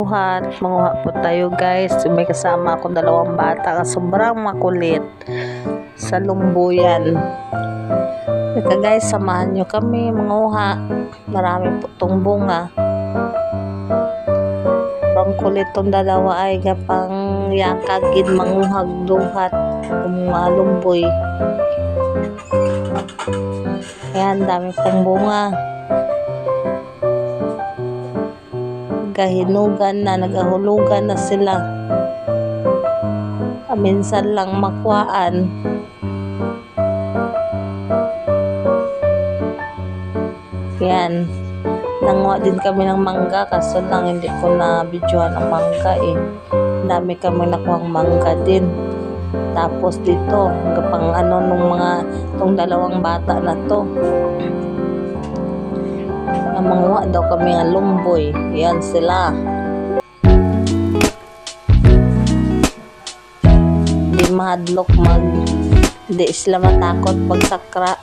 Manguha po tayo guys. May kasama akong dalawang bata na sobrang makulit sa lumbuyan. Ika guys, samahan nyo kami manguha. Marami po itong bunga. Sobrang kulit itong dalawa ay gapang yakagid manguhag duhat ng mga lumboy. Ayan, dami pong bunga. Gahinugan na, nagahulugan na sila. Minsan lang makuhaan. Yan. Nanguha din kami ng mangga kaso lang hindi ko na videohan ang mangga eh. Dami kami nakuhang mangga din. Tapos dito, kapang nung tong dalawang bata na to. Manguha daw kami ng lumboy. Yan sila. Di mahadlok hindi sila matakot pagsakra.